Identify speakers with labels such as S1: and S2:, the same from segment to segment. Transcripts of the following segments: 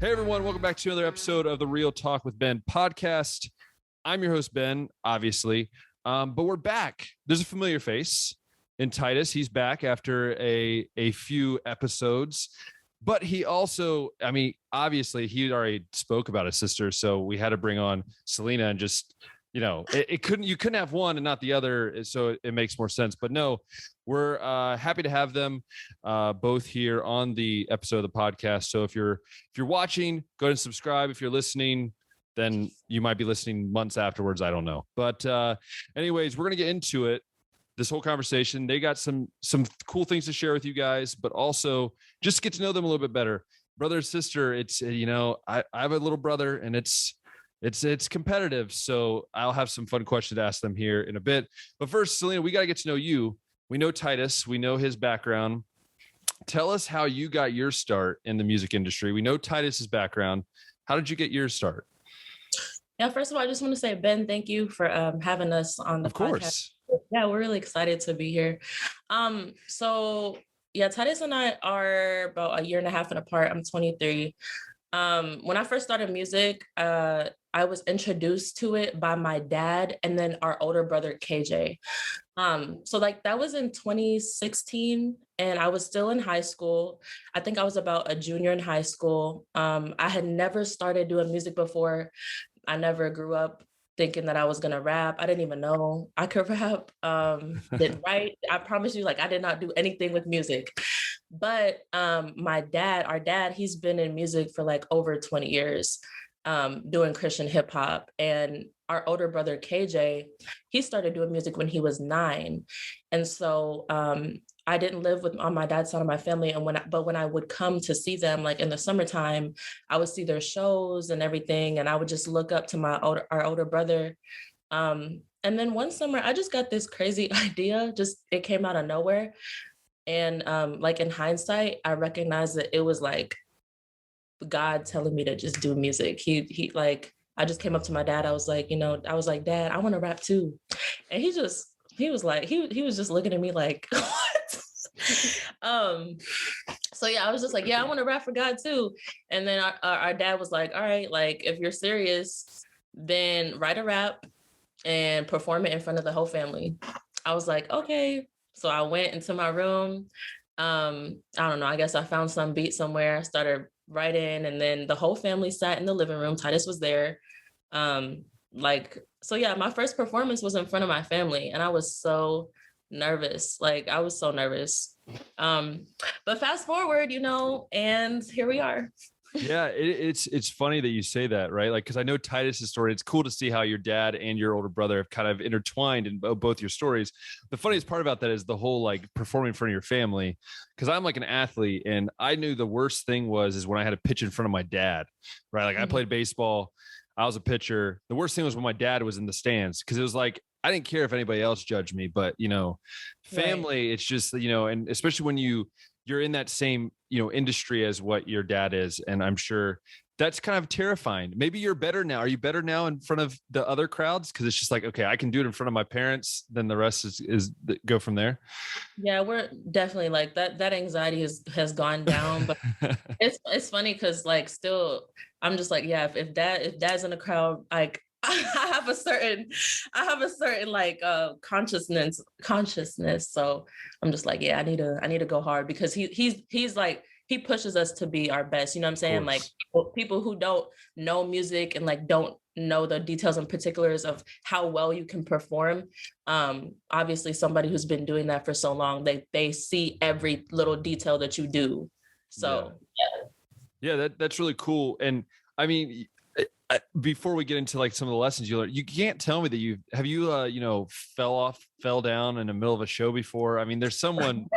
S1: Hey everyone, welcome back to another episode of the Real Talk with Ben podcast. I'm your host, Ben, obviously, but we're back. There's a familiar face in Titus. He's back after a few episodes, but he also, obviously he already spoke about his sister, so we had to bring on Selena and just, you couldn't have one and not the other, so it makes more sense. But no, we're happy to have them both here on the episode of the podcast. So if you're watching, go ahead and subscribe. If you're listening, then you might be listening months afterwards. I don't know. But anyways, we're gonna get into it. This whole conversation. They got some cool things to share with you guys, but also just get to know them a little bit better. Brother and sister. It's I have a little brother, and it's competitive. So I'll have some fun questions to ask them here in a bit. But first, Selena, we got to get to know you. We know Titus. We know his background. Tell us how you got your start in the music industry. We know Titus's background. How did you get your start?
S2: Yeah, first of all, I just want to say, Ben, thank you for having us on the podcast.
S1: Of course.
S2: Yeah, we're really excited to be here. So yeah, Titus and I are about a year and a half apart. I'm 23. When I first started music, I was introduced to it by my dad and then our older brother, KJ. So that was in 2016 and I was still in high school. I think I was about a junior in high school. I had never started doing music before. I never grew up thinking that I was going to rap. I didn't even know I could rap. Didn't write. I promise you, I did not do anything with music. But our dad, he's been in music for over 20 years, doing Christian hip hop. And our older brother, KJ, he started doing music when he was 9. And so I didn't live on my dad's side of my family. But when I would come to see them, in the summertime, I would see their shows and everything. And I would just look up to our older brother. And then one summer, I just got this crazy idea. It came out of nowhere. And in hindsight, I recognized that it was God telling me to just do music. He I just came up to my dad. I was like, Dad, I want to rap too. And he was just looking at me like, what? So yeah, I was just like, yeah, I want to rap for God too. And then our dad was like, all right, if you're serious, then write a rap and perform it in front of the whole family. I was like, okay. So I went into my room. I don't know, I guess I found some beat somewhere. I started writing, and then the whole family sat in the living room. Titus was there. So yeah, my first performance was in front of my family, and I was so nervous. I was so nervous. But fast forward, and here we are.
S1: Yeah, it's funny that you say that, right? Because I know Titus's story. It's cool to see how your dad and your older brother have kind of intertwined in both your stories. The funniest part about that is the whole performing in front of your family. Because I'm an athlete, and I knew the worst thing is when I had to pitch in front of my dad, right? I played baseball. I was a pitcher. The worst thing was when my dad was in the stands, because it was I didn't care if anybody else judged me, but family, right. It's just, and especially when you're in that same, industry as what your dad is. And I'm sure that's kind of terrifying. Maybe you're better now. Are you better now in front of the other crowds? Cause it's just okay, I can do it in front of my parents. Then the rest is go from there.
S2: Yeah, we're definitely that anxiety has gone down, but it's funny. Cause still, I'm just yeah, if dad's in the crowd, I have a certain consciousness. So I'm just yeah, I need to go hard, because he pushes us to be our best. You know what I'm saying? People who don't know music and don't know the details and particulars of how well you can perform. Obviously somebody who's been doing that for so long, they see every little detail that you do. So
S1: yeah, that's really cool. And I mean, before we get into some of the lessons you learned, you can't tell me that have you fell down in the middle of a show before. I mean, there's someone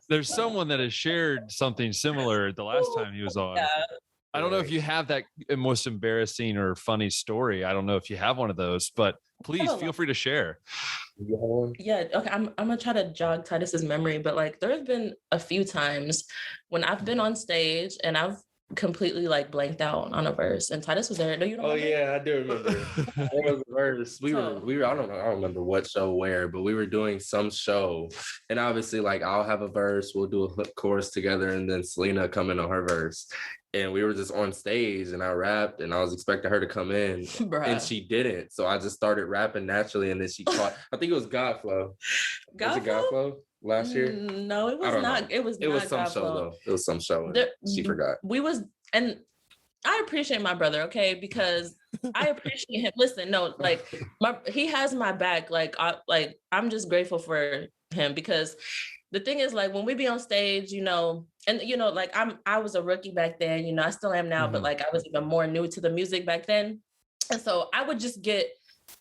S1: that has shared something similar the last time he was on. Yeah. I don't know if you have that most embarrassing or funny story. I don't know if you have one of those, but please feel free to share.
S2: Yeah. Okay. I'm gonna try to jog Titus's memory, but there have been a few times when I've been on stage and I've completely blanked out on a verse, and Titus was there. No, you don't remember?
S3: Yeah, I do remember. There was a verse. We were I don't remember what show where, but we were doing some show, and obviously I'll have a verse, we'll do a hook chorus together, and then Selena come in on her verse. and we were just on stage and I rapped and I was expecting her to come in and she didn't. So I just started rapping naturally and then she caught, I think it was Godflow. Was it Godflow last year?
S2: No, it was not. It was
S3: some show though. It was some show and she forgot.
S2: And I appreciate my brother, okay, because I appreciate him. Listen, no, like he has my back. I'm just grateful for him because the thing is, like, when we be on stage, you know, and you know, like I was a rookie back then, you know, I still am now, but like I was even more new to the music back then. And so I would just get,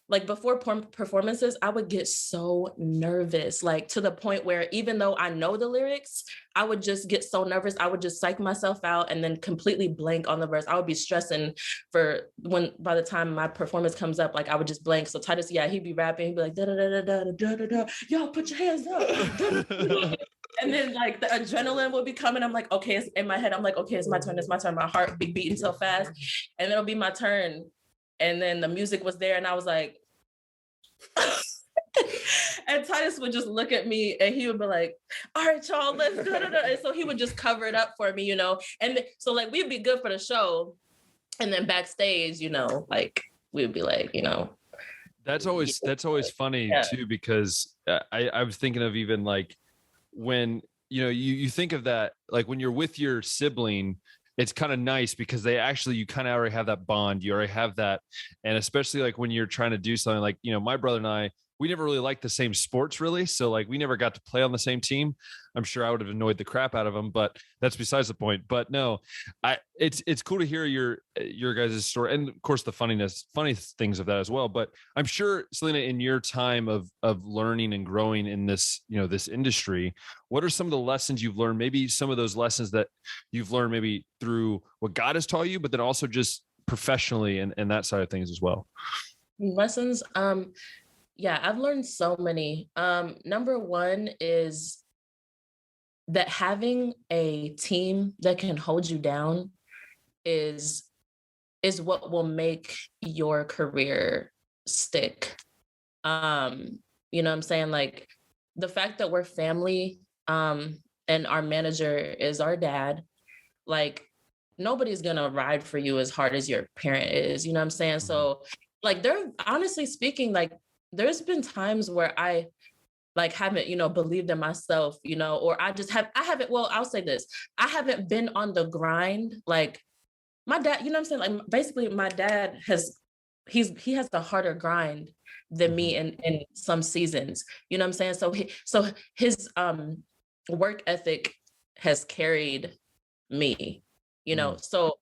S2: like, before performances, I would get so nervous, like to the point where even though I know the lyrics, I would just get so nervous. I would just psych myself out and then completely blank on the verse. I would be stressing by the time my performance comes up, like I would just blank. So Titus, yeah, he'd be rapping. He'd be like, da da da da da da da. Y'all put your hands up. And then like the adrenaline would be coming. I'm like, okay, it's in my head. I'm like, okay, it's my turn. It's my turn. My heart be beating so fast. And it'll be my turn. And then the music was there and I was like, and Titus would just look at me and he would be like, all right, y'all, let's do it. And so he would just cover it up for me, you know? And so like, we'd be good for the show. And then backstage, you know, like we'd be like, you know.
S1: That's always funny too, because I was thinking of even like when, you know, you think of that, like when you're with your sibling, it's kind of nice because you kind of already have that bond. You already have that. And especially like when you're trying to do something like, you know, my brother and I, we never really liked the same sports really. So like we never got to play on the same team. I'm sure I would have annoyed the crap out of him, but that's besides the point. But no, it's cool to hear your guys' story. And of course the funny things of that as well. But I'm sure, Selena, in your time of learning and growing in this, you know, this industry, what are some of the lessons you've learned? Maybe some of those lessons that you've learned maybe through what God has taught you, but then also just professionally and that side of things as well.
S2: Lessons. Yeah, I've learned so many. Number one is that having a team that can hold you down is what will make your career stick. You know what I'm saying? Like the fact that we're family, and our manager is our dad, like nobody's gonna ride for you as hard as your parent is, you know what I'm saying? So like honestly speaking, like there's been times where I like haven't, you know, believed in myself, you know, or I haven't, well, I'll say this, I haven't been on the grind. Like my dad, you know what I'm saying? Like basically my dad he has a harder grind than me in some seasons, you know what I'm saying? So his work ethic has carried me, you know, so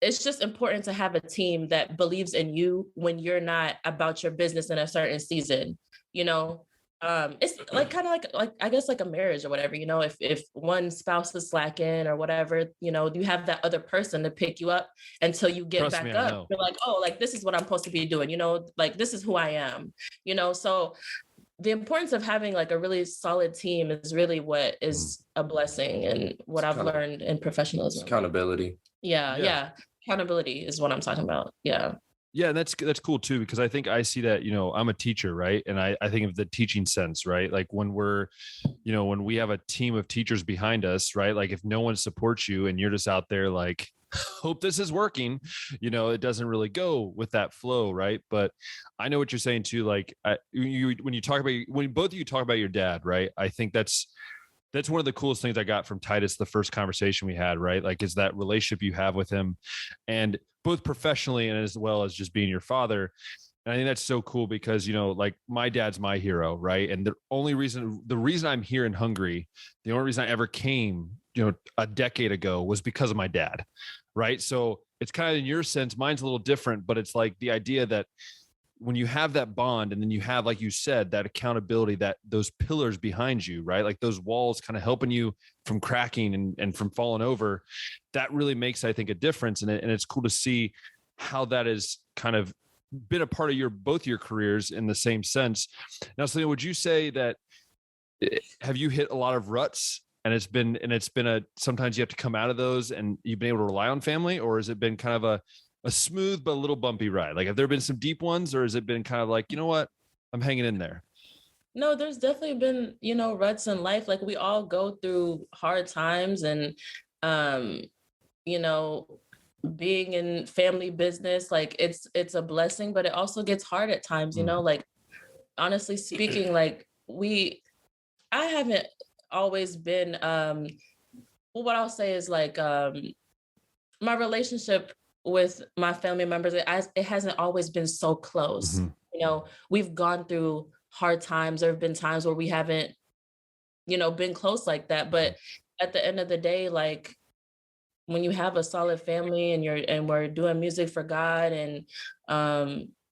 S2: it's just important to have a team that believes in you when you're not about your business in a certain season, you know. It's like kind of like I guess like a marriage or whatever, you know, if one spouse is slacking or whatever, you know, you have that other person to pick you up until you get back up. You're like, oh, like this is what I'm supposed to be doing, you know, like this is who I am, you know. So the importance of having like a really solid team is really what is a blessing and what I've learned in professionalism.
S3: Accountability.
S2: Yeah. Accountability is what I'm talking about. Yeah.
S1: Yeah, that's cool too, because I think I see that, you know, I'm a teacher, right? And I think of the teaching sense, right? Like when when we have a team of teachers behind us, right? Like if no one supports you and you're just out there like, hope this is working, you know, it doesn't really go with that flow, right? But I know what you're saying too. Like when both of you talk about your dad, right? I think that's one of the coolest things I got from Titus, the first conversation we had, right? Like, is that relationship you have with him, and both professionally and as well as just being your father. And I think that's so cool because, you know, like my dad's my hero, right? And the reason I'm here in Hungary, the only reason I ever came, you know, a decade ago was because of my dad, right? So it's kind of in your sense, mine's a little different, but it's like the idea that when you have that bond and then you have, like you said, that accountability, that those pillars behind you, right? Like those walls kind of helping you from cracking and from falling over, that really makes, I think, a difference. And it's cool to see how that has kind of been a part of both your careers in the same sense. Now, Selena, would you say that, have you hit a lot of ruts and it's been sometimes you have to come out of those and you've been able to rely on family, or has it been kind of a smooth but a little bumpy ride? Like, have there been some deep ones, or has it been kind of like, you know what, I'm hanging in there?
S2: No, there's definitely been, you know, ruts in life. Like we all go through hard times, and you know, being in family business, like it's a blessing, but it also gets hard at times, you know, like honestly speaking, like I haven't always been, well, what I'll say is like, my relationship with my family members, it hasn't always been so close. You know, we've gone through hard times. There have been times where we haven't, you know, been close like that. But at the end of the day, like when you have a solid family and we're doing music for God and,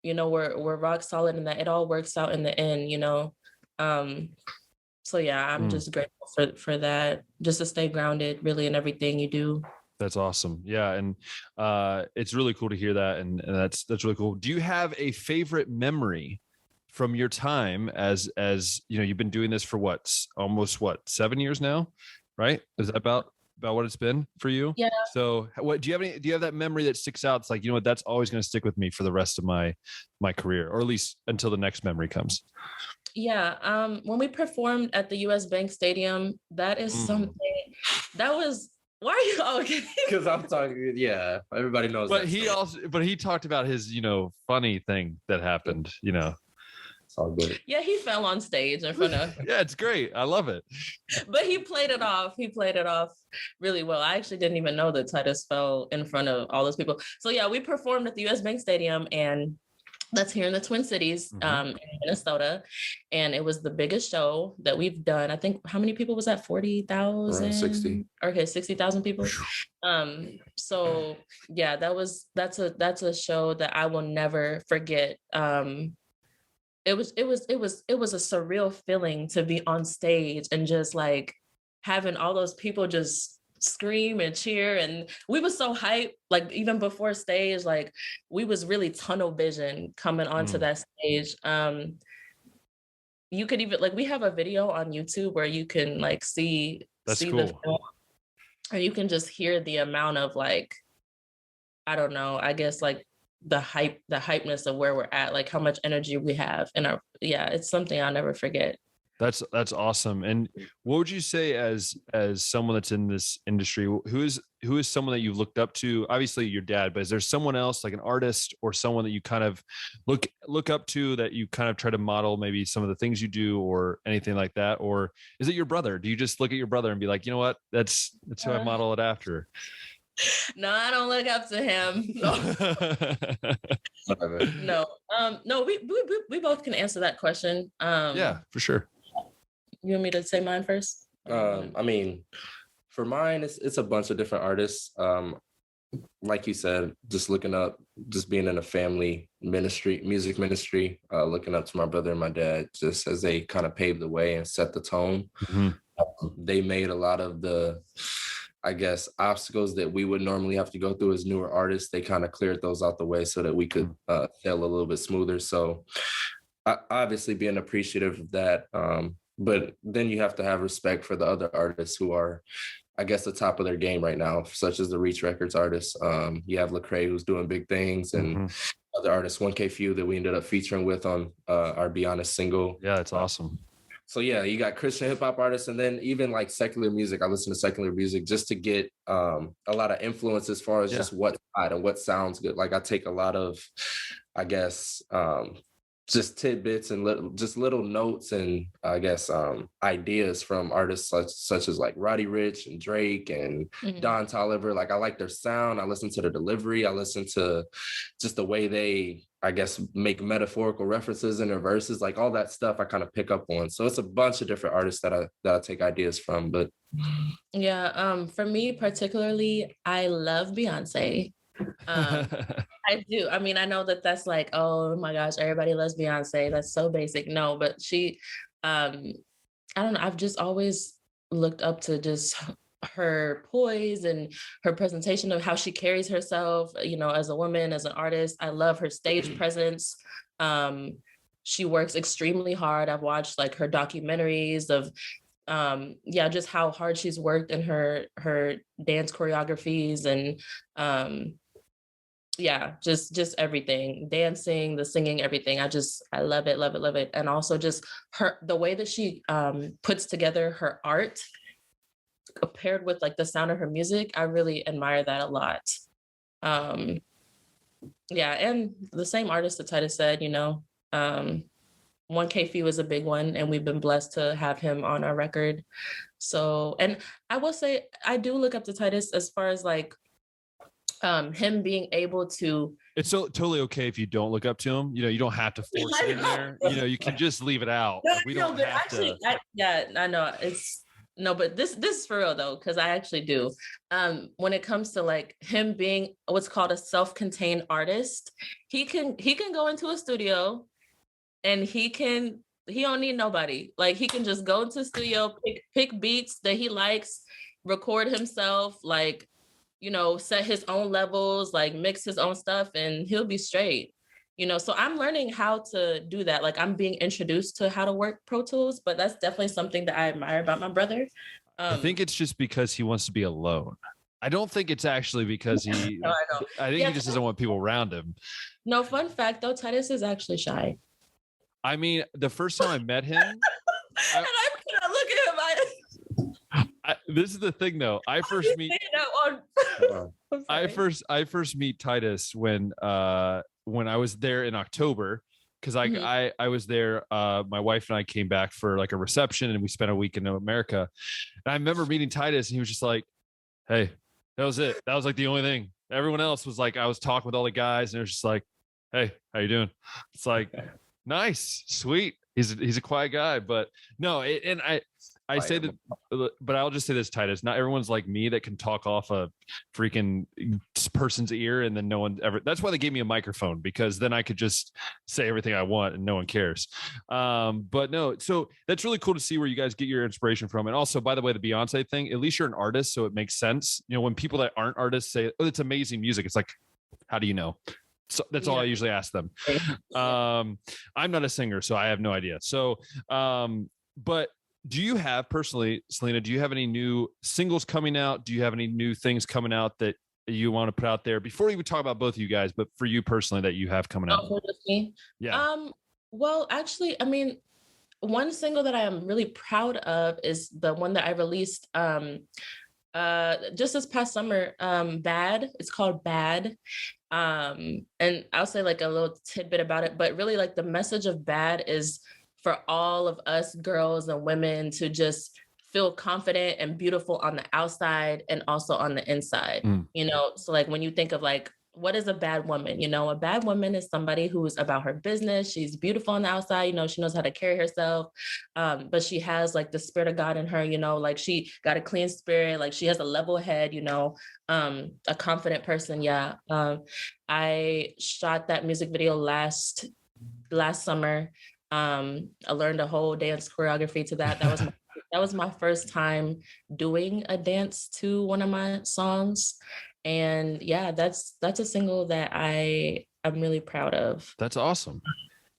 S2: you know, we're rock solid in that, it all works out in the end, you know? So yeah, I'm just grateful for that, just to stay grounded really in everything you do.
S1: That's awesome. Yeah. And it's really cool to hear that. And that's really cool. Do you have a favorite memory from your time as, you know, you've been doing this for almost 7 years now, right? Is that about what it's been for you?
S2: Yeah.
S1: So what, do you have that memory that sticks out? It's like, you know what, that's always going to stick with me for the rest of my career, or at least until the next memory comes.
S2: Yeah. When we performed at the US Bank Stadium, that is something that was, why are you all okay?
S3: Because I'm talking, yeah, everybody knows.
S1: But he talked about his, you know, funny thing that happened, you know.
S3: It's all good.
S2: Yeah, he fell on stage in front of.
S1: Yeah, it's great. I love it.
S2: But he played it off. He played it off really well. I actually didn't even know that Titus fell in front of all those people. So yeah, we performed at the US Bank Stadium, and that's here in the Twin Cities, in Minnesota. And it was the biggest show that we've done. I think, how many people was that? 40,000?
S3: 60.
S2: Okay, 60,000 people. So yeah, that's a show that I will never forget. It was a surreal feeling to be on stage and just like having all those people just scream and cheer, and we was so hyped, like even before stage, like we was really tunnel vision coming onto that stage. You could even, like, we have a video on YouTube where you can like see
S1: That's
S2: see
S1: cool.
S2: the film, or you can just hear the amount of, like, I don't know, I guess like the hypeness of where we're at, like how much energy we have in our, yeah, it's something I'll never forget.
S1: That's awesome. And what would you say as someone that's in this industry, who is someone that you've looked up to? Obviously your dad, but is there someone else, like an artist or someone that you kind of look up to, that you kind of try to model maybe some of the things you do or anything like that? Or is it your brother? Do you just look at your brother and be like, you know what, that's who I model it after?
S2: No, I don't look up to him. No. No, we both can answer that question.
S1: Yeah, for sure.
S2: You want me to say mine first?
S3: I mean, for mine, it's a bunch of different artists. Like you said, just looking up, just being in a family ministry, music ministry, looking up to my brother and my dad, just as they kind of paved the way and set the tone. They made a lot of the, I guess, obstacles that we would normally have to go through as newer artists. They kind of cleared those out the way so that we could sail a little bit smoother. So obviously being appreciative of that. But then you have to have respect for the other artists who are, I guess, the top of their game right now, such as the Reach Records artists. You have Lecrae, who's doing big things, and other artists, 1K Few, that we ended up featuring with on our Be Honest single.
S1: Yeah, it's awesome.
S3: So yeah, you got Christian hip hop artists, and then even like secular music. I listen to secular music just to get a lot of influence as far as just what's hot and what sounds good. Like I take a lot of, I guess, just tidbits and little notes and I guess ideas from artists such as like Roddy Ricch and Drake and Don Toliver. Like I like their sound. I listen to their delivery. I listen to just the way they, I guess, make metaphorical references in their verses. Like all that stuff I kind of pick up on. So it's a bunch of different artists that I take ideas from. But
S2: yeah, for me particularly, I love Beyonce. I do. I mean, I know that's like, oh my gosh, everybody loves Beyonce. That's so basic. No, but she, I don't know. I've just always looked up to just her poise and her presentation of how she carries herself, you know, as a woman, as an artist. I love her stage presence. She works extremely hard. I've watched like her documentaries of, just how hard she's worked in her dance choreographies and, just everything, dancing, the singing, everything. I love it, love it, love it. And also just the way that she puts together her art paired with like the sound of her music, I really admire that a lot. Yeah, and the same artist that Titus said, 1K Fee was a big one, and we've been blessed to have him on our record. So, and I will say, I do look up to Titus as far as like him being able to.
S1: It's so totally okay if you don't look up to him. You don't have to force it in there. You can just leave it out.
S2: No,
S1: We
S2: no,
S1: don't
S2: but
S1: have
S2: actually,
S1: to.
S2: I know it's no, but this is for real though, because I actually do. When it comes to like him being what's called a self-contained artist, he can go into a studio and he don't need nobody. Like he can just go into the studio, pick beats that he likes, record himself, like, set his own levels, like mix his own stuff, and he'll be straight. So I'm learning how to do that. Like I'm being introduced to how to work Pro Tools, but that's definitely something that I admire about my brother.
S1: I think it's just because he wants to be alone. I don't think it's actually because he.
S2: No, I know.
S1: I think he just doesn't want people around him.
S2: No, fun fact though, Titus is actually shy.
S1: I mean, the first time I met him,
S2: and I cannot look at him.
S1: This is the thing, though. I first meet Titus when I was there in October, because I was there. My wife and I came back for like a reception, and we spent a week in America. And I remember meeting Titus, and he was just like, "Hey, that was it. That was like the only thing. Everyone else was like, I was talking with all the guys, and it was just like, hey, how you doing?" It's like, nice, sweet. He's a quiet guy, but no, I say that, but I'll just say this, Titus. Not everyone's like me that can talk off a freaking person's ear, and then no one ever. That's why they gave me a microphone, because then I could just say everything I want and no one cares. But no, so that's really cool to see where you guys get your inspiration from. And also, by the way, the Beyonce thing. At least you're an artist, so it makes sense. When people that aren't artists say, "Oh, it's amazing music," it's like, how do you know? So that's all I usually ask them. I'm not a singer, so I have no idea. So, but. Do you have personally, Selena, do you have any new singles coming out? Do you have any new things coming out that you want to put out there before you would talk about both of you guys, but for you personally that you have coming out?
S2: Me?
S1: Yeah.
S2: Well, actually, I mean, one single that I am really proud of is the one that I released just this past summer, Bad. It's called Bad. And I'll say like a little tidbit about it, but really like the message of Bad is for all of us girls and women to just feel confident and beautiful on the outside and also on the inside. So like when you think of like, what is a bad woman? A bad woman is somebody who's about her business. She's beautiful on the outside. She knows how to carry herself. But she has like the spirit of God in her, like she got a clean spirit, like she has a level head, a confident person. Yeah. I shot that music video last summer. I learned a whole dance choreography to that. That was my first time doing a dance to one of my songs. And yeah, that's a single that I'm really proud of.
S1: That's awesome.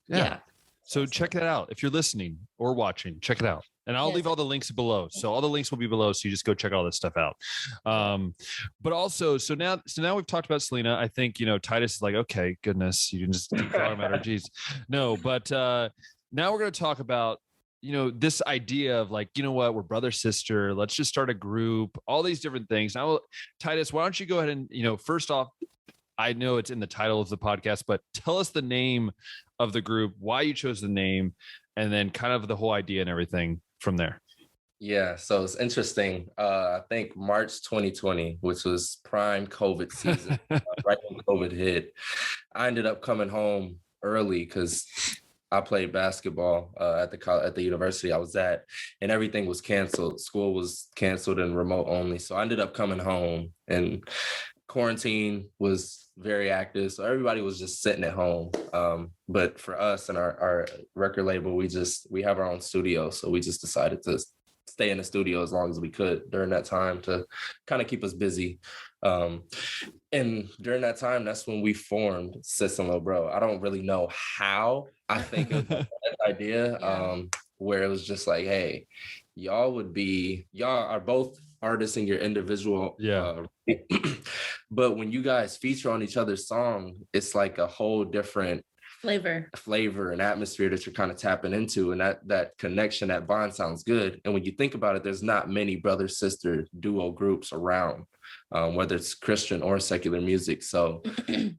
S1: Yeah. So check that out. If you're listening or watching, check it out. And I'll leave all the links below. So all the links will be below. So you just go check all this stuff out. But also, so now we've talked about Selena. I think, Titus is like, okay, goodness, you can just keep talking about her. Geez. No, but now we're going to talk about, this idea of like, what, we're brother, sister, let's just start a group, all these different things. Now, Titus, why don't you go ahead and, first off, I know it's in the title of the podcast, but tell us the name of the group, why you chose the name, and then kind of the whole idea and everything from there.
S3: Yeah, so it's interesting. I think March 2020, which was prime COVID season, right when COVID hit, I ended up coming home early because I played basketball at the university I was at, and everything was canceled. School was canceled and remote only. So I ended up coming home, and quarantine was very active. So everybody was just sitting at home. But for us and our record label, we have our own studio. So we just decided to stay in the studio as long as we could during that time to kind of keep us busy. And during that time, that's when we formed Sis N Lil Bro. I don't really know how. I think it was that idea where it was just like, hey, y'all are both artists in your individual. But when you guys feature on each other's song, it's like a whole different flavor and atmosphere that you're kind of tapping into, and that connection, that bond sounds good. And when you think about it, there's not many brother sister duo groups around, whether it's Christian or secular music. So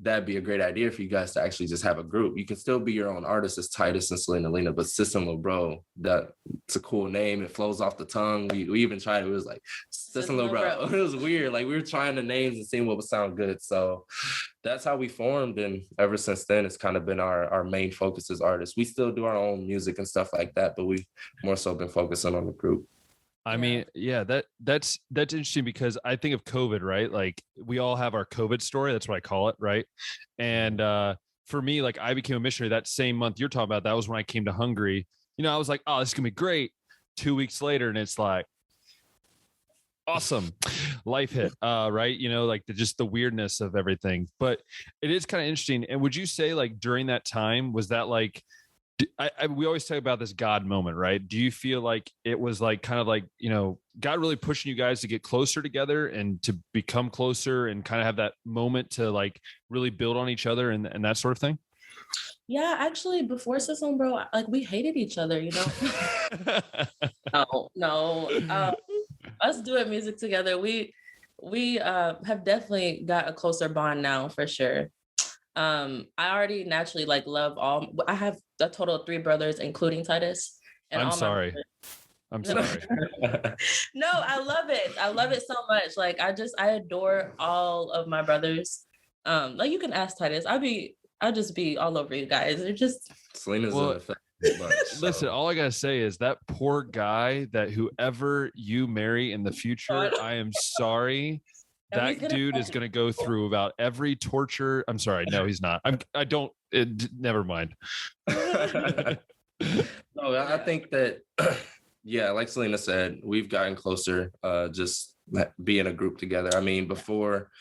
S3: that'd be a great idea for you guys to actually just have a group. You can still be your own artist as Titus and Selena Lena, but Sis N Lil Bro, it's a cool name. It flows off the tongue. We even tried it. It was like Sis N Lil Bro. It was weird. Like we were trying the names and seeing what would sound good. So that's how we formed. And ever since then, it's kind of been our main focus as artists. We still do our own music and stuff like that, but we've more so been focusing on the group.
S1: I mean, yeah, that's interesting because I think of COVID, right? Like we all have our COVID story. That's what I call it, right? And for me, like I became a missionary that same month you're talking about. That was when I came to Hungary. You know, I was like, oh, this is gonna be great. 2 weeks later, and it's like, awesome, life hit, right? You know, like just the weirdness of everything. But it is kind of interesting. And would you say, like during that time, was that like? We always talk about this God moment, right? Do you feel like it was like kind of like, you know, God really pushing you guys to get closer together and to become closer and kind of have that moment to like really build on each other and that sort of thing?
S2: Yeah, actually, before Sis N Lil Bro, like we hated each other, you know? No. Us doing music together, we have definitely got a closer bond now for sure. I already naturally like love I have a total of 3 brothers, including Titus. And
S1: I'm
S2: all
S1: sorry. I'm sorry.
S2: No, I love it. I love it so much. Like I adore all of my brothers. Like you can ask Titus. I'll just be all over you guys. They're just
S3: Selena's
S1: listen, all I gotta say is that poor guy that whoever you marry in the future, I am sorry. That dude is going to go through about every torture. I'm sorry. No, he's not. Never mind.
S3: No, I think that, yeah, like Selena said, we've gotten closer, just being a group together. I mean, before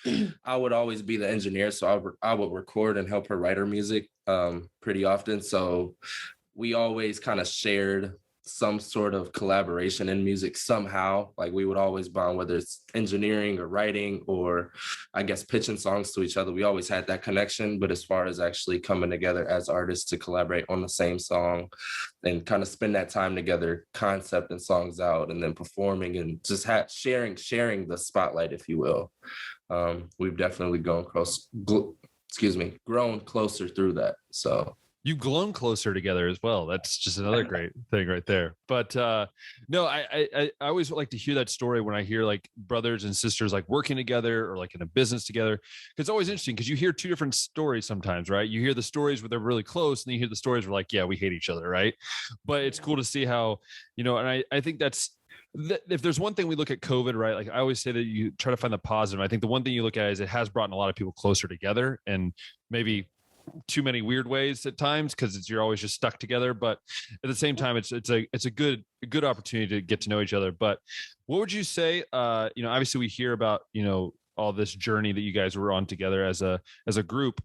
S3: I would always be the engineer. So I would record and help her write her music pretty often. So we always kind of shared some sort of collaboration in music somehow. Like we would always bond, whether it's engineering or writing or I guess pitching songs to each other. We always had that connection. But as far as actually coming together as artists to collaborate on the same song and kind of spend that time together, concept and songs out, and then performing and just sharing the spotlight, if you will. We've definitely grown closer through that. So
S1: you've grown closer together as well. That's just another great thing right there. But no, I always like to hear that story when I hear like brothers and sisters like working together or like in a business together. It's always interesting because you hear 2 different stories sometimes, right? You hear the stories where they're really close, and then you hear the stories where like, yeah, we hate each other, right? But it's cool to see how, you know, and I think if there's one thing we look at COVID, right? Like I always say that you try to find the positive. I think the one thing you look at is it has brought a lot of people closer together, and maybe too many weird ways at times because you're always just stuck together. But at the same time, it's a good opportunity to get to know each other. But what would you say? You know, obviously we hear about, you know, all this journey that you guys were on together as a group.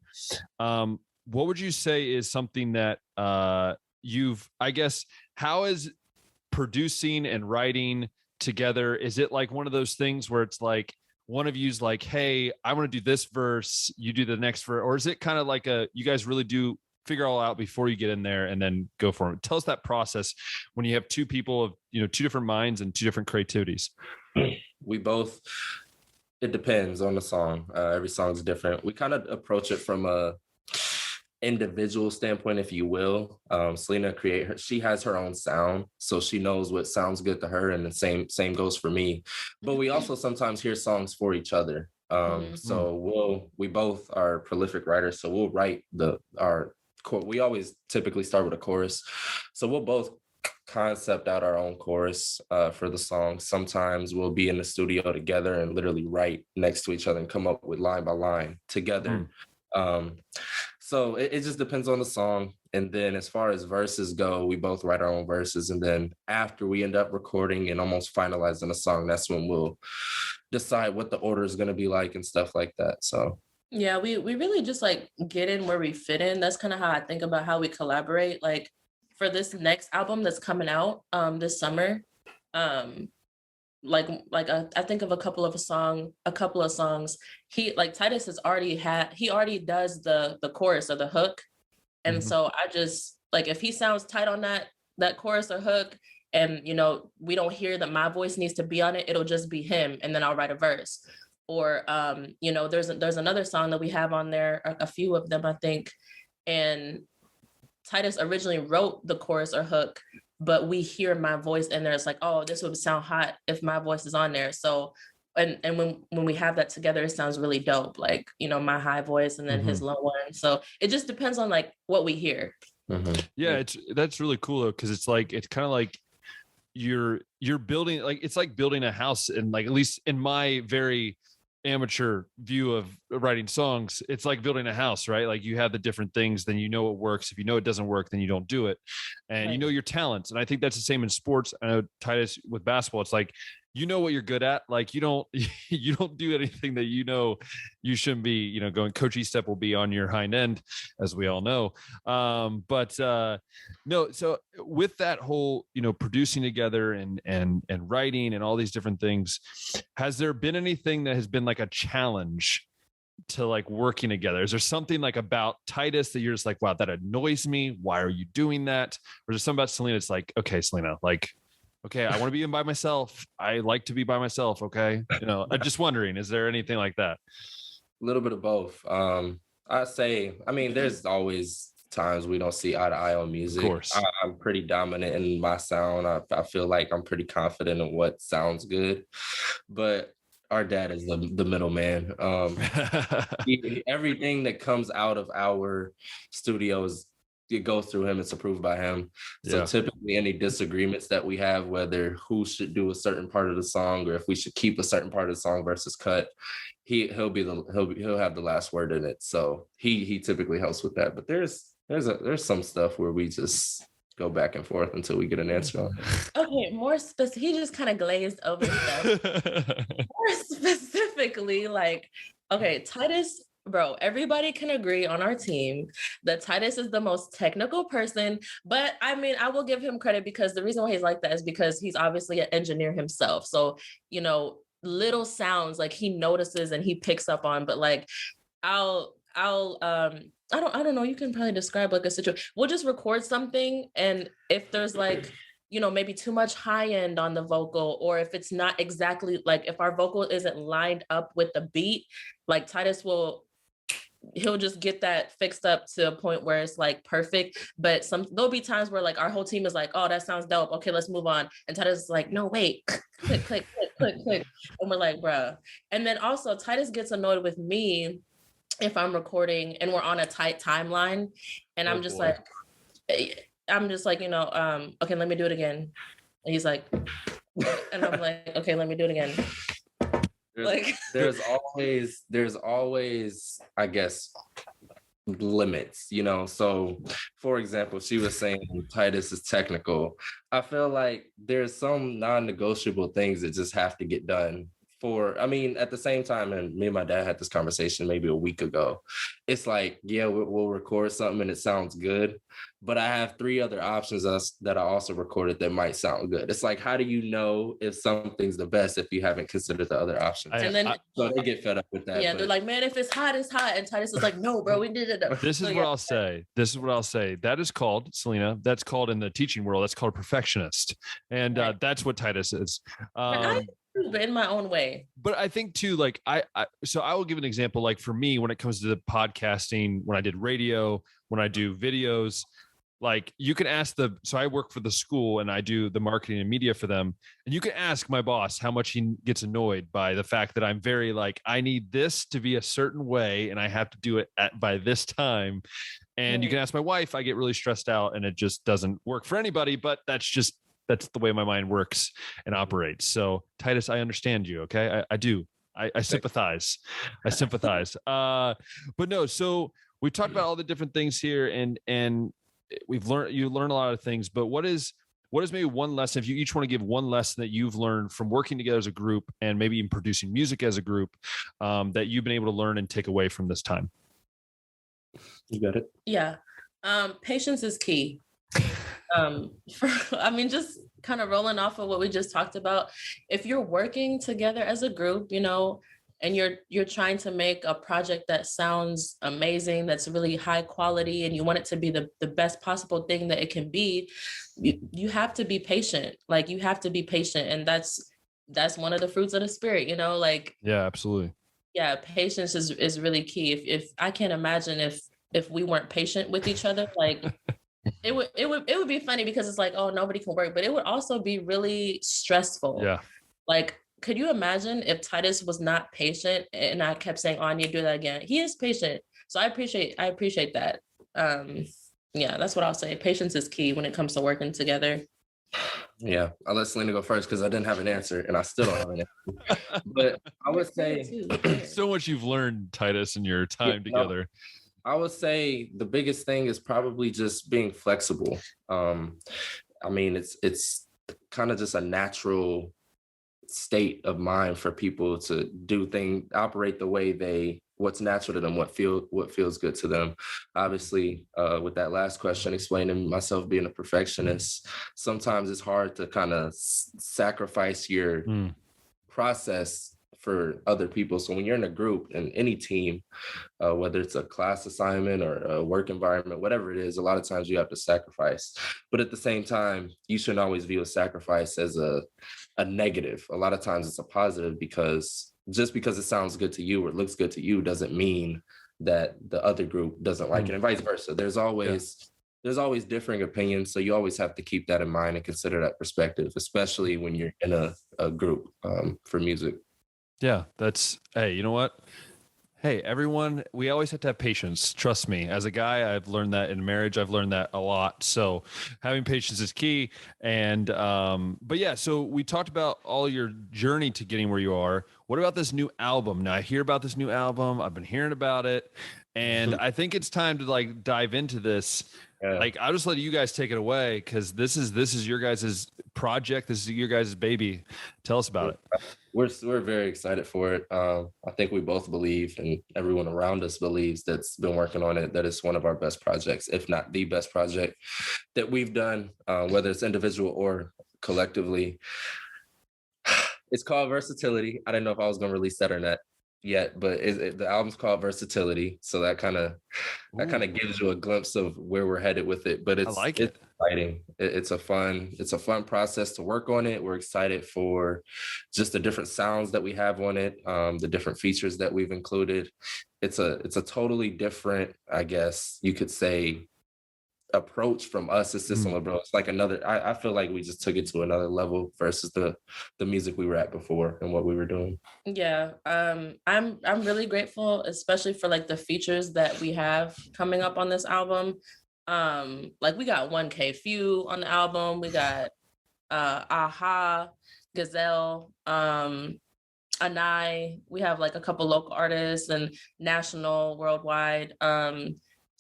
S1: What would you say is something that I guess, how is producing and writing together? Is it like one of those things where it's like one of you's like, hey, I want to do this verse, you do the next verse, or is it kind of like you guys really do figure all out before you get in there and then go for it? Tell us that process when you have 2 people of, you know, 2 different minds and 2 different creativities.
S3: It depends on the song. Every song's different. We kind of approach it from a individual standpoint, if you will. Selena she has her own sound, so she knows what sounds good to her, and the same goes for me. But we also sometimes hear songs for each other. So we both are prolific writers, so we'll write we always typically start with a chorus. So we'll both concept out our own chorus for the song. Sometimes we'll be in the studio together and literally write next to each other and come up with line by line together. So it just depends on the song. And then as far as verses go, we both write our own verses. And then after we end up recording and almost finalizing a song, that's when we'll decide what the order is going to be like and stuff like that. So
S2: yeah, we really just like get in where we fit in. That's kind of how I think about how we collaborate. Like for this next album that's coming out this summer, I think of a couple of songs. He, like Titus, he already does the chorus or the hook, And so I just like, if he sounds tight on that chorus or hook, and we don't hear that my voice needs to be on it, it'll just be him, and then I'll write a verse. Or there's another song that we have on there, a few of them I think, and Titus originally wrote the chorus or hook, but we hear my voice in there. It's like, oh, this would sound hot if my voice is on there. So and when we have that together, it sounds really dope, like my high voice and then his low one. So it just depends on like what we hear.
S1: Yeah, that's really cool though, because it's kind of like you're building, like it's like building a house, and like, at least in my very amateur view of writing songs, it's like building a house, right? Like you have the different things, then it works. If it doesn't work, then you don't do it, and
S2: right.
S1: Your talents. And I think that's the same in sports. I know, Titus, with basketball, it's like what you're good at. Like you don't do anything that you shouldn't be going. Coach E-Step will be on your hind end, as we all know. But no, so with that whole producing together and writing and all these different things, has there been anything that has been like a challenge to like working together? Is there something like about Titus that you're just like, wow, that annoys me, why are you doing that? Or is there something about Selena, it's like, okay, Selena, like, okay, I want to be by myself. I like to be by myself. Okay. I'm just wondering, is there anything like that?
S3: A little bit of both. I say, there's always times we don't see eye to eye on music.
S1: Of course.
S3: I'm pretty dominant in my sound. I feel like I'm pretty confident in what sounds good, but our dad is the middleman. Everything that comes out of our studios, it goes through him. It's approved by him. So typically any disagreements that we have, whether who should do a certain part of the song or if we should keep a certain part of the song versus cut, he'll have the last word in it. So he typically helps with that. But there's some stuff where we just go back and forth until we get an answer on it.
S2: Okay, more specific. He just kind of glazed over stuff. More specifically, like, okay, Titus. Bro, everybody can agree on our team that Titus is the most technical person, but I will give him credit, because the reason why he's like that is because he's obviously an engineer himself. So, little sounds like he notices and he picks up on, but like I don't know, you can probably describe like a situation. We'll just record something, and if there's like maybe too much high end on the vocal, or if it's not exactly like, if our vocal isn't lined up with the beat, like Titus he'll just get that fixed up to a point where it's like perfect. But there'll be times where like our whole team is like, oh, that sounds dope, okay, let's move on, and Titus is like, no, wait, click, click, click, click, click, and we're like, bruh. And then also Titus gets annoyed with me if I'm recording and we're on a tight timeline, and I'm just like, okay, let me do it again, and he's like, and I'm like, okay, let me do it again.
S3: There's always, I guess, limits, So, for example, she was saying Titus is technical. I feel like there's some non-negotiable things that just have to get done. At the same time, and me and my dad had this conversation maybe a week ago. It's like, yeah, we'll record something and it sounds good, but I have 3 other options that I also recorded that might sound good. It's like, how do you know if something's the best if you haven't considered the other options? So they get fed up with that.
S2: Yeah, they're like, man, if it's hot, it's hot. And Titus is like, no, bro, we did it.
S1: This is what I'll say. That is called, Selena, that's called in the teaching world, that's called a perfectionist. And that's what Titus is.
S2: But in my own way.
S1: But I think too, like so I will give an example. Like for me, when it comes to the podcasting, when I did radio, when I do videos, like you can ask so I work for the school and I do the marketing and media for them. And you can ask my boss how much he gets annoyed by the fact that I'm very like, I need this to be a certain way and I have to do it by this time. And you can ask my wife, I get really stressed out and it just doesn't work for anybody, but that's the way my mind works and operates. So Titus, I understand you. Okay. I do. I sympathize. But no, so we talked about all the different things here and you learn a lot of things, but what is maybe one lesson, if you each want to give one lesson that you've learned from working together as a group and maybe even producing music as a group, that you've been able to learn and take away from this time?
S3: You got it.
S2: Yeah. Patience is key. Just kind of rolling off of what we just talked about. If you're working together as a group, and you're trying to make a project that sounds amazing, that's really high quality, and you want it to be the best possible thing that it can be, you have to be patient. Like you have to be patient. And that's one of the fruits of the spirit, you know, like,
S1: yeah, absolutely.
S2: yeah, patience is really key. If I can't imagine if we weren't patient with each other, like it would be funny because it's like, oh, nobody can work, but it would also be really stressful.
S1: Yeah.
S2: Like, could you imagine if Titus was not patient and I kept saying, Anya, do that again? He is patient. So I appreciate that. Yeah, that's what I'll say. Patience is key when it comes to working together.
S3: Yeah, I'll let Selena go first because I didn't have an answer and I still don't have an answer. But I would say
S1: so much you've learned, Titus, in your time together.
S3: I would say the biggest thing is probably just being flexible. I mean, it's kind of just a natural state of mind for people to do things, operate the way what's natural to them, what feels good to them. Obviously, with that last question, explaining myself being a perfectionist, sometimes it's hard to kind of sacrifice your process for other people. So when you're in a group and any team, whether it's a class assignment or a work environment, whatever it is, a lot of times you have to sacrifice. But at the same time, you shouldn't always view a sacrifice as a negative. A lot of times it's a positive, because just because it sounds good to you or it looks good to you doesn't mean that the other group doesn't like it, and vice versa. There's always differing opinions. So you always have to keep that in mind and consider that perspective, especially when you're in a group for music.
S1: Yeah, hey, you know what? Hey, everyone, we always have to have patience. Trust me. As a guy, I've learned that in marriage. I've learned that a lot. So having patience is key. And, but yeah, so we talked about all your journey to getting where you are. What about this new album? Now I hear about this new album. I've been hearing about it, and I think it's time to like dive into this. Yeah. Like, I'll just let you guys take it away, because this is your guys' project. This is your guys' baby. Tell us about it.
S3: We're very excited for it. I think we both believe, and everyone around us believes that's been working on it, that it's one of our best projects, if not the best project that we've done, whether it's individual or collectively. It's called Versatility. I didn't know if I was going to release that or not yet, but the album's called Versatility. So that kind of gives you a glimpse of where we're headed with it. But it's exciting. It's a fun process to work on it. We're excited for just the different sounds that we have on it, the different features that we've included. It's a totally different, I guess you could say, approach from us as Sis N Lil Bro. It's like I feel like we just took it to another level versus the music we were at before and what we were doing.
S2: Yeah. I'm really grateful, especially for like the features that we have coming up on this album. Like we got 1K Few on the album. We got Aha, Gazelle, Anai. We have like a couple local artists and national, worldwide.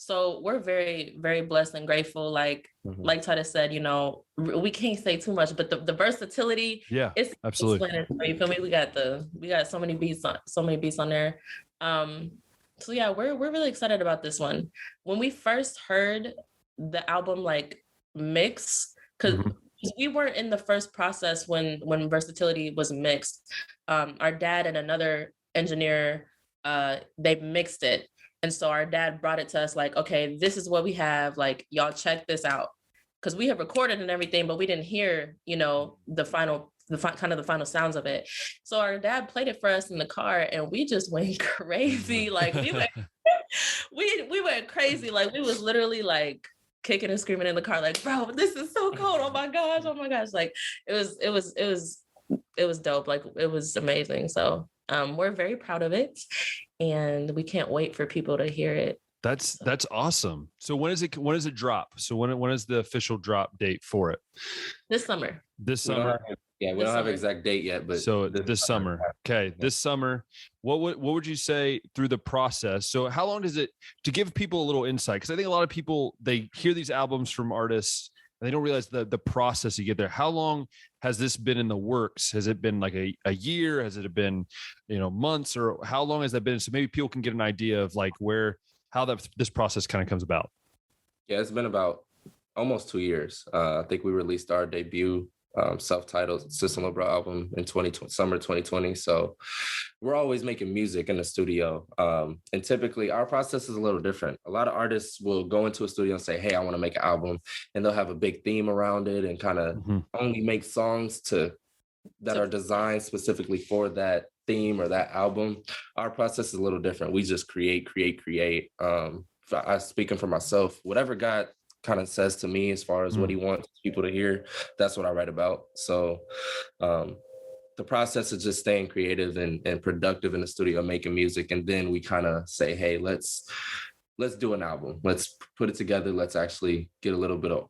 S2: So we're very, very blessed and grateful. Like Titus said, you know, we can't say too much, but the versatility, it's absolutely. You feel me? We got so many beats on there. So yeah, we're really excited about this one. When we first heard the album like mix, because we weren't in the first process when Versatility was mixed. Our dad and another engineer, they mixed it. And so our dad brought it to us like, okay, this is what we have. Like, y'all check this out. Because we have recorded and everything, but we didn't hear, you know, the final sounds of it. So our dad played it for us in the car, and we just went crazy. Like we went crazy. Like we was literally like kicking and screaming in the car, like, bro, this is so cold. Oh my gosh. Like it was dope. Like it was amazing. So we're very proud of it, and we can't wait for people to hear it.
S1: That's awesome. So when is it drop? So when is the official drop date for it?
S2: This summer.
S3: We don't have an exact date yet, but
S1: so this summer. Okay, this summer. What would you say through the process? So how long does it, to give people a little insight? Because I think a lot of people, they hear these albums from artists and they don't realize the process you get there. How long has this been in the works? Has it been like a year? Has it been, months, or how long has that been? So maybe people can get an idea of like how this process kind of comes about.
S3: Yeah, it's been about almost 2 years. I think we released our debut self-titled Sis N Lil Bro album in 2020, summer 2020. So we're always making music in the studio. And typically our process is a little different. A lot of artists will go into a studio and say, hey, I want to make an album, and they'll have a big theme around it and kind of only make songs that are designed specifically for that theme or that album. Our process is a little different. We just create. I speaking for myself, whatever God kind of says to me as far as what he wants people to hear, that's what I write about. So the process is just staying creative and productive in the studio, making music. And then we kind of say, hey, let's do an album. Let's put it together. Let's actually get a little bit of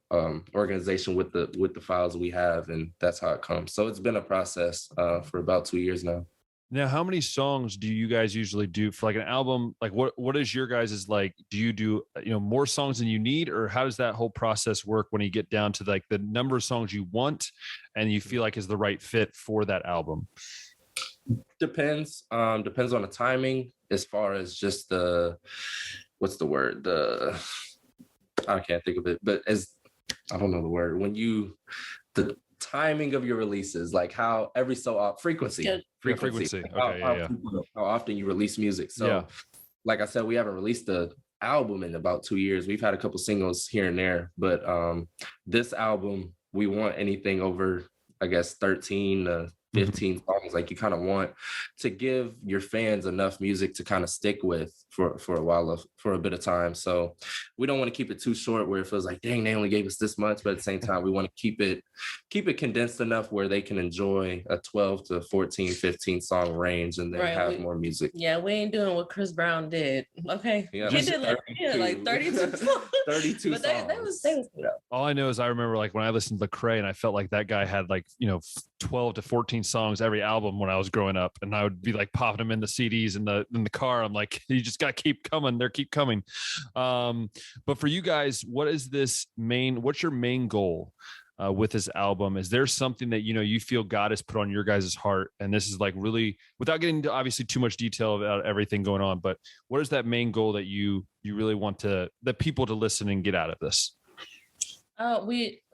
S3: organization with the files we have. And that's how it comes. So it's been a process for about 2 years now.
S1: Now, how many songs do you guys usually do for like an album? Like what is your guys' like, do you do, more songs than you need, or how does that whole process work when you get down to like the number of songs you want and you feel like is the right fit for that album?
S3: Depends. Depends on the timing as far as just what's the word? I can't think of it, but I don't know the word. The timing of your releases, like how every so frequency.
S1: Frequency.
S3: How often you release music. So like I said, we haven't released the album in about 2 years. We've had a couple singles here and there, but this album, we want anything over, I guess, 13 to 15 songs. Like you kind of want to give your fans enough music to kind of stick with for a while, for a bit of time. So we don't want to keep it too short where it feels like, dang, they only gave us this much. But at the same time, we want to keep it condensed enough where they can enjoy a 12 to 14, 15 song range and then have more music.
S2: Yeah, we ain't doing what Chris Brown did. Okay.
S3: Yeah,
S2: he did like 32 songs.
S3: 32
S2: but
S3: songs.
S2: That was
S1: all I know is I remember like when I listened to Lecrae, and I felt like that guy had like 12 to 14 songs every album when I was growing up, and I would be like popping them in the CDs in the car. I'm like, you just gotta keep coming. They keep coming. But for you guys, what's your main goal with this album? Is there something that you feel God has put on your guys' heart? And this is like really, without getting into obviously too much detail about everything going on, but what is that main goal that you really want the people to listen and get out of this?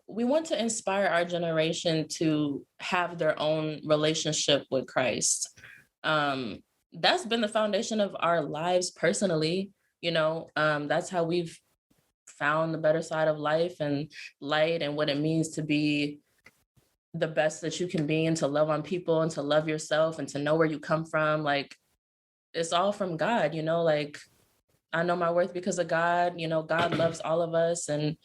S2: We want to inspire our generation to have their own relationship with Christ. That's been the foundation of our lives personally. That's how we've found the better side of life and light and what it means to be the best that you can be, and to love on people and to love yourself and to know where you come from. Like, it's all from God, like I know my worth because of God. God loves all of us. And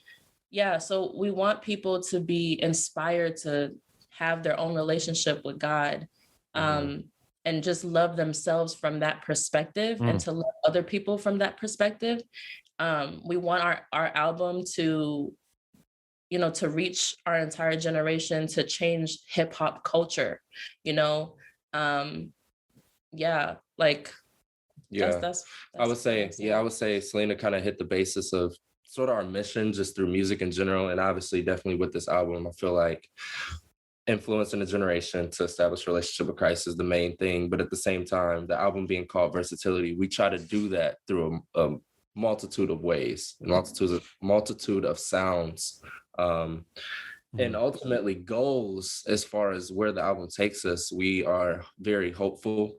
S2: yeah, so we want people to be inspired to have their own relationship with God, and just love themselves from that perspective, and to love other people from that perspective. We want our album to, to reach our entire generation, to change hip hop culture, That's
S3: I would say Selena kind of hit the basis of sort of our mission just through music in general. And obviously definitely with this album, I feel like influencing a generation to establish a relationship with Christ is the main thing. But at the same time, the album being called Versatility, we try to do that through a multitude of ways, multitude of sounds, and ultimately goals. As far as where the album takes us, we are very hopeful,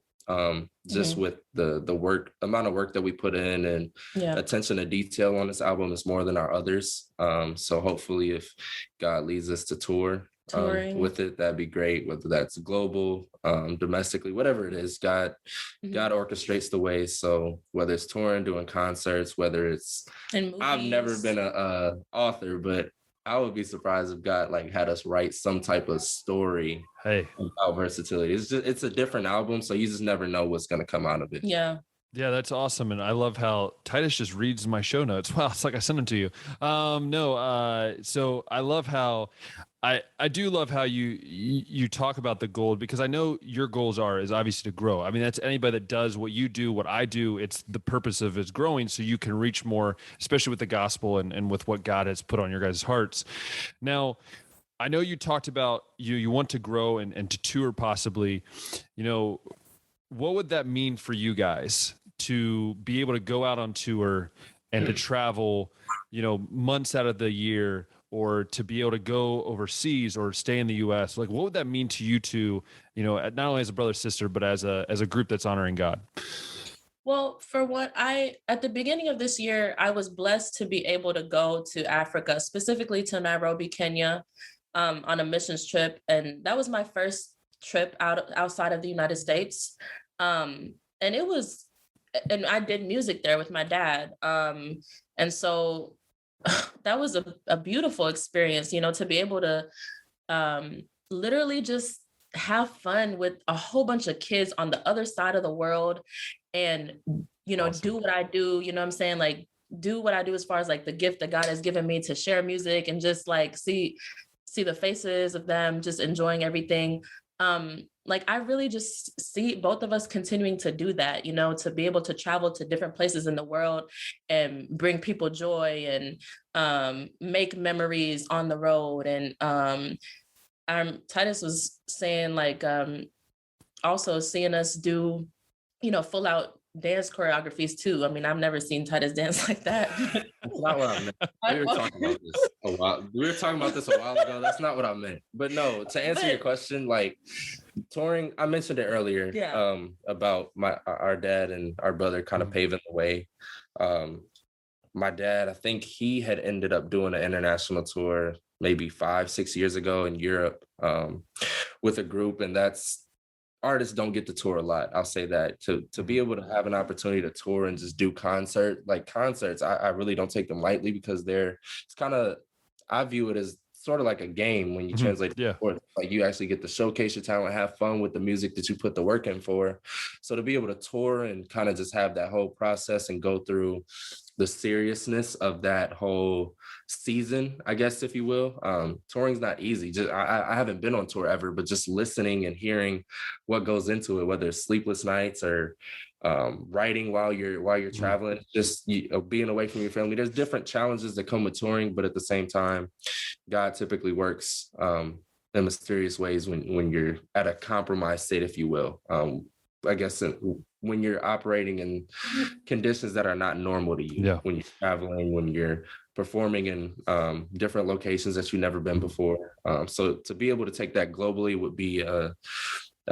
S3: just with the amount of work that we put in, and attention to detail on this album is more than our others. So hopefully if God leads us to tour with it, that'd be great, whether that's global, domestically, whatever it is. God orchestrates the way. So whether it's touring, doing concerts, whether it's I've never been a author, but I would be surprised if God had us write some type of story about Versatility. It's a different album, so you just never know what's going to come out of it.
S2: Yeah,
S1: that's awesome. And I love how Titus just reads my show notes. Wow, it's like I sent them to you. So I love how I do love how you talk about the goal, because I know your goals is obviously to grow. I mean, that's anybody that does what you do, what I do. It's the purpose of is growing so you can reach more, especially with the gospel and with what God has put on your guys' hearts. Now, I know you talked about you want to grow and to tour possibly. What would that mean for you guys to be able to go out on tour and to travel, months out of the year, or to be able to go overseas or stay in the US? Like, what would that mean to you two, not only as a brother, sister, but as a group that's honoring God?
S2: Well, at the beginning of this year, I was blessed to be able to go to Africa, specifically to Nairobi, Kenya, on a missions trip. And that was my first trip outside of the United States. And I did music there with my dad. And so that was a beautiful experience, to be able to literally just have fun with a whole bunch of kids on the other side of the world and, awesome. Do what I do, what I'm saying? Like, do what I do as far as like the gift that God has given me to share music and just like see the faces of them just enjoying everything. Like I really just see both of us continuing to do that, to be able to travel to different places in the world and bring people joy and make memories on the road. And Titus was saying like also seeing us do, full out dance choreographies too. I mean, I've never seen Titus dance like that.
S3: That's not what I meant. We were talking about this a while. We were talking about this a while ago. That's not what I meant. But no, to answer your question, like touring, I mentioned it earlier.
S2: Yeah.
S3: About our dad and our brother kind of paving the way. My dad, I think he had ended up doing an international tour maybe 5-6 years ago in Europe with a group, and artists don't get to tour a lot. I'll say that to be able to have an opportunity to tour and just do concerts, I really don't take them lightly because I view it as sort of like a game when you translate it forth. Like you actually get to showcase your talent, have fun with the music that you put the work in for. So to be able to tour and kind of just have that whole process and go through the seriousness of that whole season, I guess, if you will. Touring's not easy. I haven't been on tour ever, but just listening and hearing what goes into it, whether it's sleepless nights or writing while you're traveling, just being away from your family. There's different challenges that come with touring, but at the same time, God typically works in mysterious ways when you're at a compromised state, if you will. I guess when you're operating in conditions that are not normal to you, when you're traveling, when you're performing in different locations that you've never been before. So to be able to take that globally would be a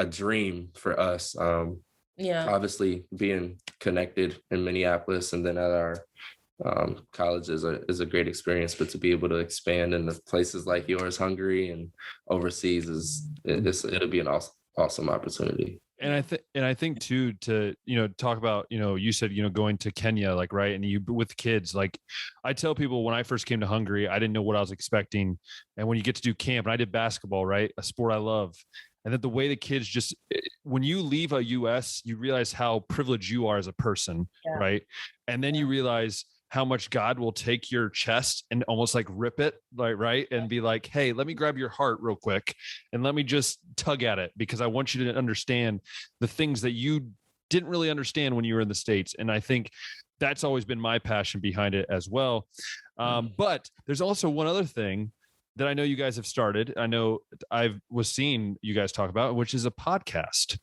S3: dream for us. Obviously being connected in Minneapolis and then at our college is a great experience, but to be able to expand into places like yours, Hungary, and overseas it'll be an awesome opportunity.
S1: And I think too, to, talk about, you said, going to Kenya, like, right. And you with kids, like I tell people when I first came to Hungary, I didn't know what I was expecting. And when you get to do camp, and I did basketball, right? A sport I love. And that the way the kids when you leave a US, you realize how privileged you are as a person. Right. And then you realize how much God will take your chest and almost like rip it, like, right. And be like, hey, let me grab your heart real quick and let me just tug at it because I want you to understand the things that you didn't really understand when you were in the States. And I think that's always been my passion behind it as well. But there's also one other thing that I know you guys have started. I know I was seeing you guys talk about, which is a podcast.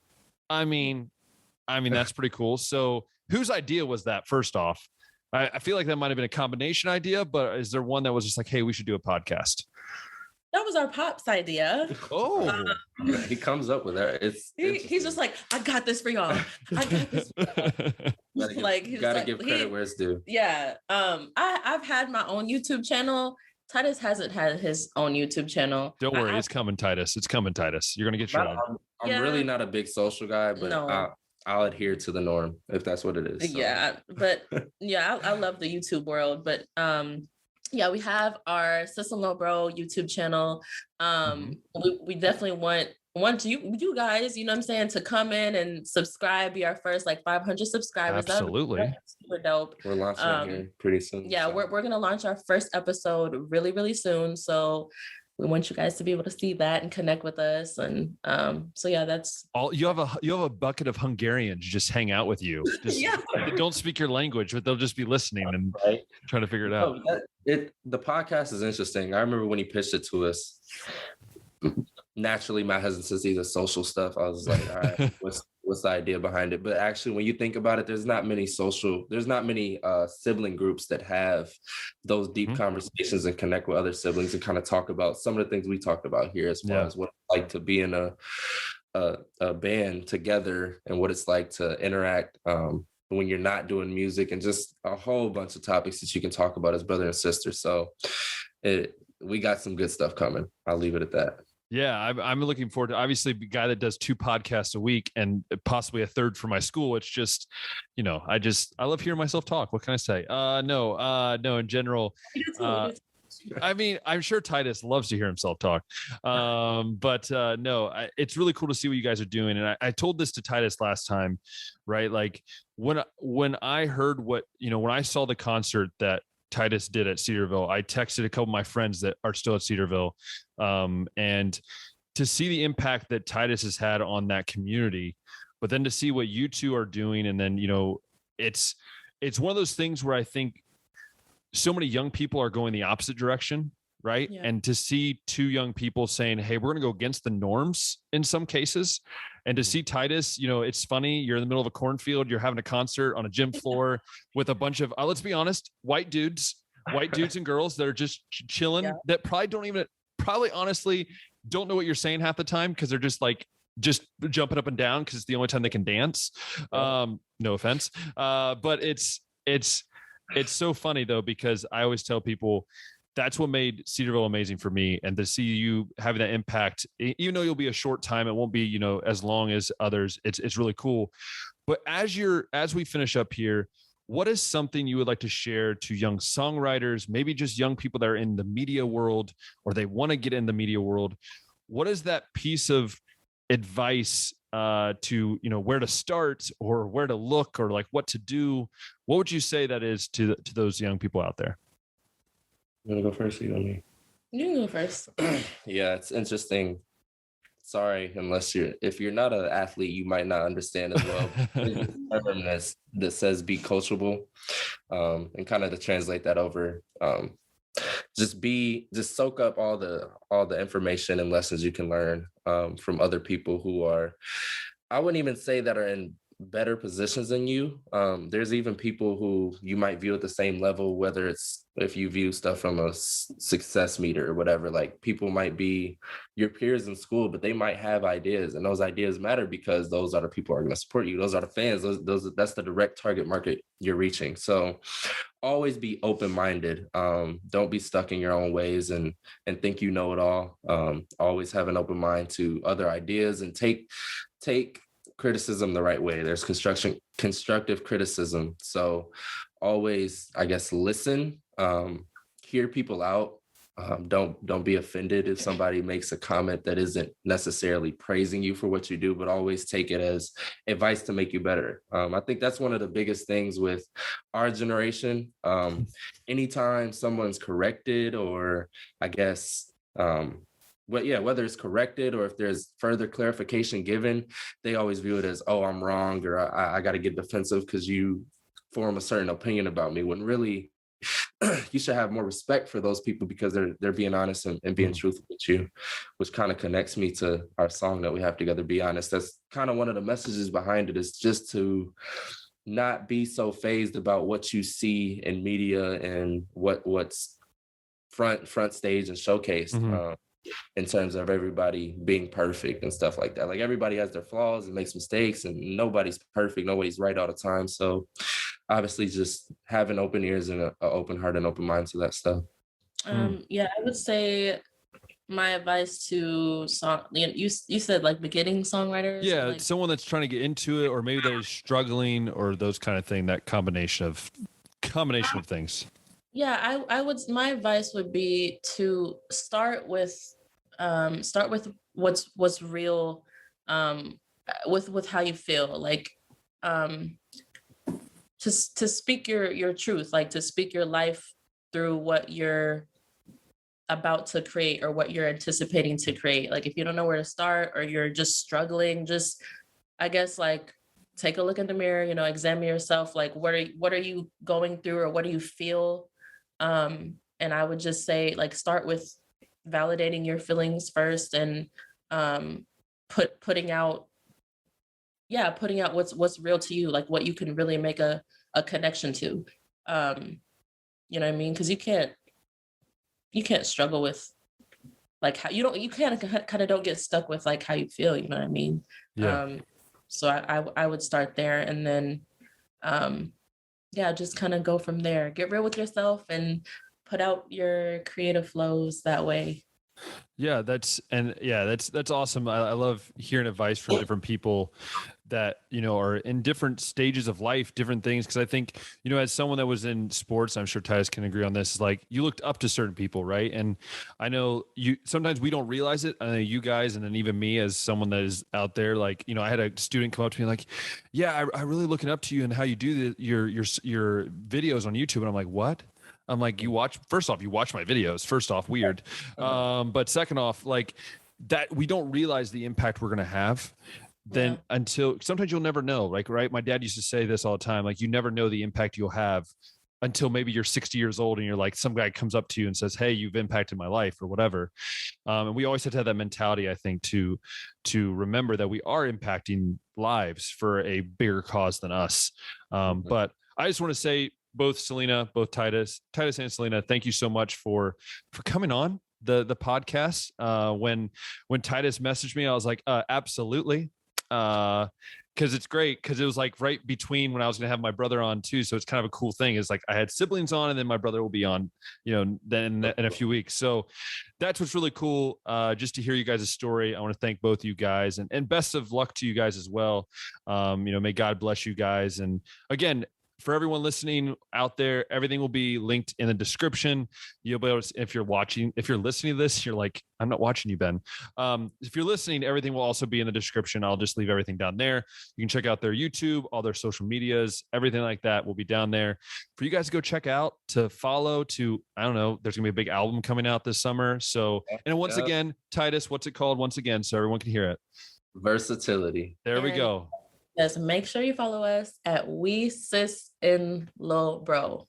S1: I mean, that's pretty cool. So whose idea was that, first off? I feel like that might have been a combination idea, but is there one that was just like, hey, we should do a podcast?
S2: That was our pop's idea.
S1: Oh,
S3: he comes up with that.
S2: He's just like, I got this for y'all. I got this for y'all.
S3: Gotta give credit where it's due.
S2: Yeah. I've had my own YouTube channel. Titus hasn't had his own YouTube channel.
S1: Don't worry, it's coming, Titus. It's coming, Titus. You're gonna get shredded.
S3: I'm really not a big social guy, but no. I'll adhere to the norm if that's what it is. So.
S2: Yeah, but I love the YouTube world. But we have our Sis N Lil Bro YouTube channel. We definitely want you guys, you know what I'm saying, to come in and subscribe, be our first like 500 subscribers.
S1: Absolutely.
S2: That's super dope.
S3: We're launching here pretty soon.
S2: Yeah, so. we're gonna launch our first episode really, really soon. So we want you guys to be able to see that and connect with us. And that's all. You have a bucket of Hungarians just hang out with you. Just, they don't speak your language, but they'll just be listening and trying to figure it out.
S3: The podcast is interesting. I remember when he pitched it to us. Naturally, my hesitancy, the social stuff. I was like, all right, what's the idea behind it. But actually, when you think about it, there's not many sibling groups that have those deep conversations and connect with other siblings and kind of talk about some of the things we talked about here, as far as what it's like to be in a band together and what it's like to interact when you're not doing music, and just a whole bunch of topics that you can talk about as brother and sister. So we got some good stuff coming. I'll leave it at that.
S1: Yeah, I'm looking forward to, obviously, the guy that does 2 podcasts a week and possibly a third for my school. It's just, I love hearing myself talk. What can I say? No, in general. I mean, I'm sure Titus loves to hear himself talk. It's really cool to see what you guys are doing. And I told this to Titus last time, right? Like when I heard when I saw the concert that Titus did at Cedarville, I texted a couple of my friends that are still at Cedarville. And to see the impact that Titus has had on that community, but then to see what you two are doing. And then, it's one of those things where I think so many young people are going the opposite direction. Right. Yeah. And to see 2 young people saying, hey, we're going to go against the norms in some cases. And to see Titus, it's funny. You're in the middle of a cornfield. You're having a concert on a gym floor with a bunch of, let's be honest, white dudes and girls that are just chilling, that probably honestly don't know what you're saying half the time, because they're just jumping up and down because it's the only time they can dance. No offense. But it's so funny though, because I always tell people, that's what made Cedarville amazing for me. And to see you having that impact, even though you'll be a short time, it won't be, as long as others. It's really cool. But as we finish up here, what is something you would like to share to young songwriters, maybe just young people that are in the media world, or they want to get in the media world? What is that piece of advice to, where to start or where to look or like what to do? What would you say that is to those young people out there?
S3: You want to go first? Or you want me?
S2: You can go first.
S3: Yeah, it's interesting. Sorry, if you're not an athlete, you might not understand as well. There's a term that says be coachable, and kind of to translate that over, just soak up all the information and lessons you can learn from other people who are, I wouldn't even say that are in better positions than you. There's even people who you might view at the same level, whether it's if you view stuff from a success meter or whatever. Like, people might be your peers in school, but they might have ideas, and those ideas matter because those are the people who are going to support you. Those are the fans. That's the direct target market you're reaching. So always be open-minded. Don't be stuck in your own ways and think you know it all. Always have an open mind to other ideas, and take criticism the right way. There's constructive criticism. So always, I guess, listen, hear people out. Don't be offended if somebody makes a comment that isn't necessarily praising you for what you do, but always take it as advice to make you better. I think that's one of the biggest things with our generation. Anytime someone's corrected, or I guess, whether it's corrected or if there's further clarification given, they always view it as, oh, I'm wrong, or I got to get defensive because you form a certain opinion about me, when really you should have more respect for those people because they're being honest and being truthful with you, which kind of connects me to our song that we have together, Be Honest. That's kind of one of the messages behind it, is just to not be so fazed about what you see in media and what's front stage and showcased. In terms of everybody being perfect and stuff like that. Like, everybody has their flaws and makes mistakes, and nobody's perfect. Nobody's right all the time. So obviously just having open ears and an open heart and open mind to that stuff.
S2: I would say my advice to you said like beginning songwriters.
S1: Yeah,
S2: like
S1: someone that's trying to get into it, or maybe that is struggling, or those kind of thing, that combination of things. Yeah,
S2: my advice would be to start with what's real, with how you feel, like to speak your truth, like to speak your life through what you're about to create or what you're anticipating to create. Like, if you don't know where to start, or you're just struggling, just, I guess, like, take a look in the mirror, examine yourself, like what are you going through, or what do you feel? And I would just say, like, start with validating your feelings first, and putting out putting out what's real to you, like what you can really make a connection to. You know what I mean? Because you can't struggle with like how you kind of don't get stuck with like how you feel, you know what I mean?
S1: Yeah.
S2: So I would start there, and then just kind of go from there. Get real with yourself and put out your creative flows that way.
S1: Yeah, that's awesome. I love hearing advice from different people that, you know, are in different stages of life, different things. Cause I think, you know, as someone that was in sports, I'm sure Titus can agree on this, is like you looked up to certain people, right? And I know sometimes we don't realize it. I know you guys, and then even me as someone that is out there, like, you know, I had a student come up to me like, yeah, I really looking up to you and how you do your videos on YouTube. And I'm like, what? I'm like, you watch my videos. First off, weird. But second off, like that, we don't realize the impact we're going to have then until sometimes you'll never know. Like, right. My dad used to say this all the time. Like, you never know the impact you'll have until maybe you're 60 years old and you're like, some guy comes up to you and says, hey, you've impacted my life or whatever. And we always have to have that mentality, I think, to remember that we are impacting lives for a bigger cause than us. But I just want to say, both Titus and Selena, thank you so much for coming on the podcast. When Titus messaged me, I was like, absolutely. Cause it's great. Cause it was like right between when I was going to have my brother on too. So it's kind of a cool thing. It's like I had siblings on and then my brother will be on, you know, then in a few weeks. So that's what's really cool. Just to hear you guys' story. I want to thank both you guys and best of luck to you guys as well. You know, may God bless you guys. And again, for everyone listening out there, everything will be linked in the description. You'll be able to, if you're listening to this, you're like, I'm not watching you, Ben. If you're listening, everything will also be in the description. I'll just leave everything down there. You can check out their YouTube, all their social medias, everything like that will be down there for you guys to go check out, to follow, I don't know, there's gonna be a big album coming out this summer. So, and once again, Titus, what's it called once again? So everyone can hear it.
S3: Versatility.
S1: There we go.
S2: Yes, make sure you follow us at Sis N Lil Bro.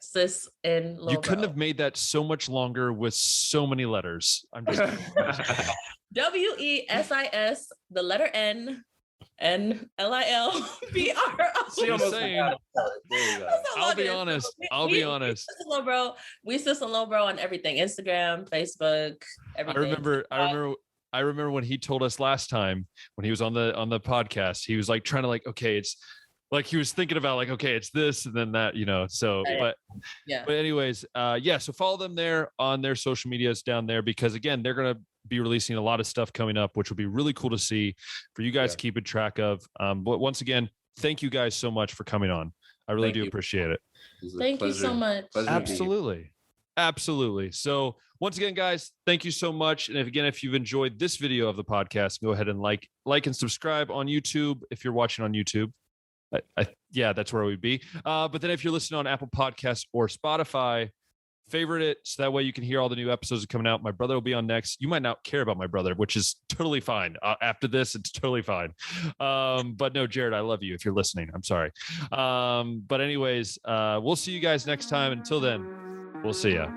S2: Sis N Lil Bro.
S1: You couldn't have made that so much longer with so many letters. I'm just
S2: WESIS, the letter N, and LILBRO.
S1: I'll be honest. We Sis
S2: N Lil Bro. Sis N Lil Bro on everything: Instagram, Facebook, everything.
S1: I remember when he told us last time when he was on the podcast, he was like trying to like, okay, it's like he was thinking about like, okay, it's this and then that, you know. So, but anyways, so follow them there on their social medias down there, because again, they're gonna be releasing a lot of stuff coming up, which will be really cool to see for you guys to keep track of. But once again, thank you guys so much for coming on. I really do appreciate it.
S2: Thank you so much.
S1: Absolutely. So once again, guys, thank you so much. And if you've enjoyed this video of the podcast, go ahead and like and subscribe on YouTube. If you're watching on YouTube, that's where we'd be. But then if you're listening on Apple Podcasts or Spotify, favorite it so that way you can hear all the new episodes coming out. My brother will be on next. You might not care about my brother, which is totally fine. After this, it's totally fine. But no, Jared, I love you if you're listening. I'm sorry. But anyways, we'll see you guys next time. Until then, we'll see ya.